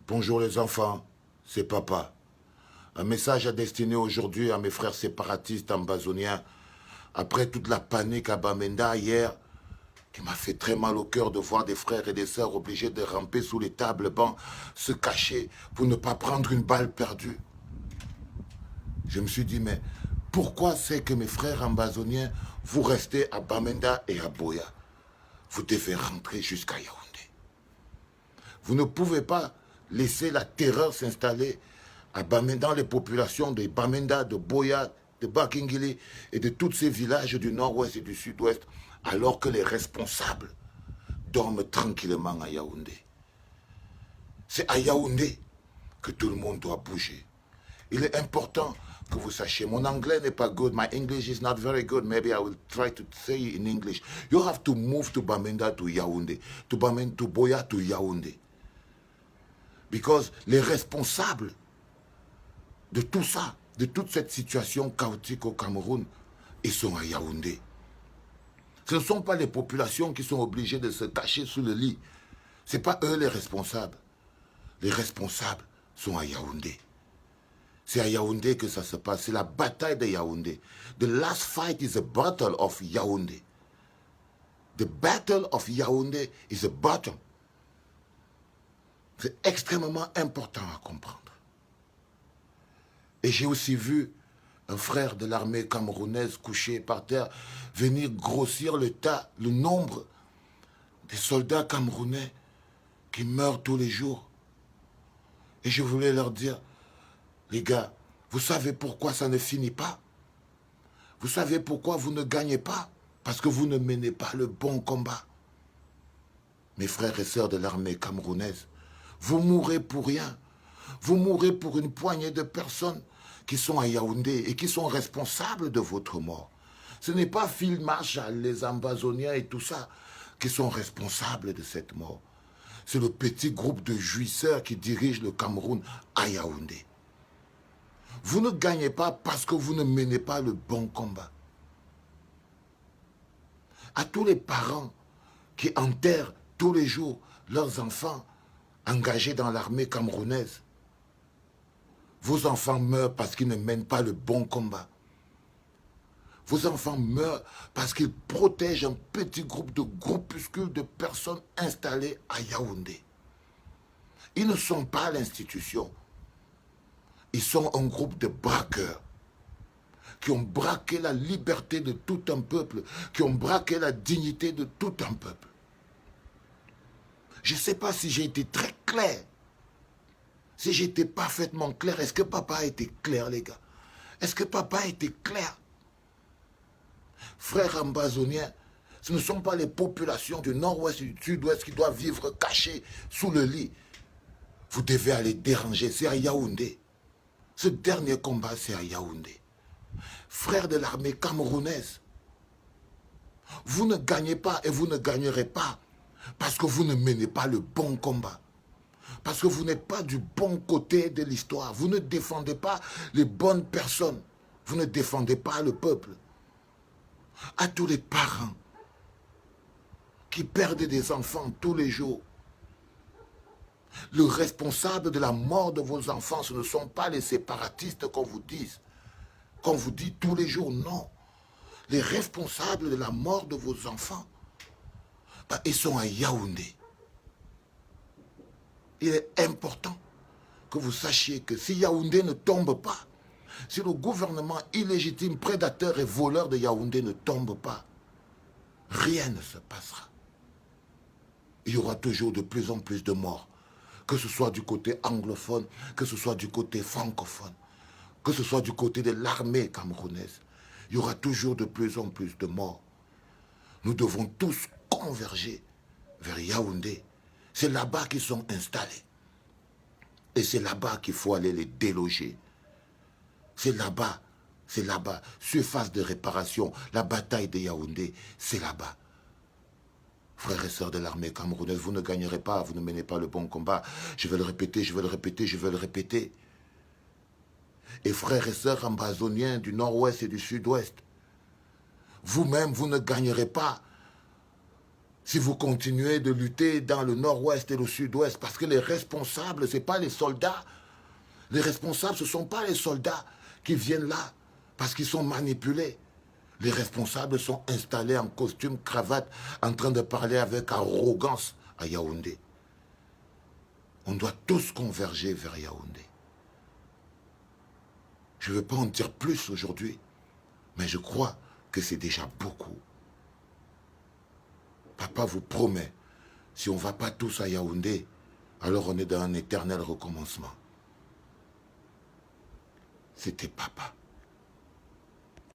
Bonjour les enfants, c'est papa. Un message à destiné aujourd'hui à mes frères séparatistes ambazoniens. Après toute la panique à Bamenda hier, qui m'a fait très mal au cœur de voir des frères et des sœurs obligés de ramper sous les tables bancs, se cacher pour ne pas prendre une balle perdue. Je me suis dit, mais pourquoi c'est que mes frères ambazoniens, vous restez à Bamenda et à Boya? Vous devez rentrer jusqu'à Yaoundé. Vous ne pouvez pas laisser la terreur s'installer dans les populations de Bamenda, de Boya, de Bakingili et de tous ces villages du nord-ouest et du sud-ouest, alors que les responsables dorment tranquillement à Yaoundé. C'est à Yaoundé que tout le monde doit bouger. Il est important que vous sachiez, mon anglais n'est pas good, my English is not very good, maybe I will try to say it in English. You have to move to Bamenda to Yaoundé, to Boya to Yaoundé. Because les responsables de tout ça, de toute cette situation chaotique au Cameroun, ils sont à Yaoundé. Ce ne sont pas les populations qui sont obligées de se cacher sous le lit. Ce n'est pas eux les responsables. Les responsables sont à Yaoundé. C'est à Yaoundé que ça se passe. C'est la bataille de Yaoundé. The last fight is a battle of Yaoundé. The battle of Yaoundé is a battle. C'est extrêmement important à comprendre. Et j'ai aussi vu un frère de l'armée camerounaise couché par terre venir grossir le nombre des soldats camerounais qui meurent tous les jours. Et je voulais leur dire, les gars, vous savez pourquoi ça ne finit pas? Vous savez pourquoi vous ne gagnez pas? Parce que vous ne menez pas le bon combat. Mes frères et sœurs de l'armée camerounaise, vous mourrez pour rien. Vous mourrez pour une poignée de personnes qui sont à Yaoundé et qui sont responsables de votre mort. Ce n'est pas Phil Marshall, les ambazoniens et tout ça qui sont responsables de cette mort. C'est le petit groupe de jouisseurs qui dirige le Cameroun à Yaoundé. Vous ne gagnez pas parce que vous ne menez pas le bon combat. À tous les parents qui enterrent tous les jours leurs enfants engagés dans l'armée camerounaise, vos enfants meurent parce qu'ils ne mènent pas le bon combat. Vos enfants meurent parce qu'ils protègent un petit groupe de groupuscules de personnes installées à Yaoundé. Ils ne sont pas l'institution. Ils sont un groupe de braqueurs qui ont braqué la liberté de tout un peuple, qui ont braqué la dignité de tout un peuple. Je ne sais pas si j'ai été très clair. Si j'étais parfaitement clair, est-ce que papa a été clair, les gars? Est-ce que papa a été clair? Frères ambazoniens, ce ne sont pas les populations du nord-ouest et du sud-ouest qui doivent vivre cachées sous le lit. Vous devez aller déranger, c'est à Yaoundé. Ce dernier combat, c'est à Yaoundé. Frères de l'armée camerounaise, vous ne gagnez pas et vous ne gagnerez pas parce que vous ne menez pas le bon combat. Parce que vous n'êtes pas du bon côté de l'histoire. Vous ne défendez pas les bonnes personnes. Vous ne défendez pas le peuple. À tous les parents qui perdent des enfants tous les jours, le responsable de la mort de vos enfants, ce ne sont pas les séparatistes qu'on vous dise. Qu'on vous dit tous les jours, non. Les responsables de la mort de vos enfants, ils sont à Yaoundé. Il est important que vous sachiez que si Yaoundé ne tombe pas, si le gouvernement illégitime, prédateur et voleur de Yaoundé ne tombe pas, rien ne se passera. Il y aura toujours de plus en plus de morts, que ce soit du côté anglophone, que ce soit du côté francophone, que ce soit du côté de l'armée camerounaise. Il y aura toujours de plus en plus de morts. Nous devons tous converger vers Yaoundé. C'est là-bas qu'ils sont installés. Et c'est là-bas qu'il faut aller les déloger. C'est là-bas, surface de réparation, la bataille de Yaoundé, c'est là-bas. Frères et sœurs de l'armée camerounaise, vous ne gagnerez pas, vous ne menez pas le bon combat. Je vais le répéter, je vais le répéter, je vais le répéter. Et frères et sœurs ambazoniens du nord-ouest et du sud-ouest, vous-même, vous ne gagnerez pas Si vous continuez de lutter dans le nord-ouest et le sud-ouest, parce que les responsables, ce n'est pas les soldats. Les responsables, ce ne sont pas les soldats qui viennent là, parce qu'ils sont manipulés. Les responsables sont installés en costume, cravate, en train de parler avec arrogance à Yaoundé. On doit tous converger vers Yaoundé. Je ne veux pas en dire plus aujourd'hui, mais je crois que c'est déjà beaucoup. Papa vous promet, si on ne va pas tous à Yaoundé, alors on est dans un éternel recommencement. C'était papa.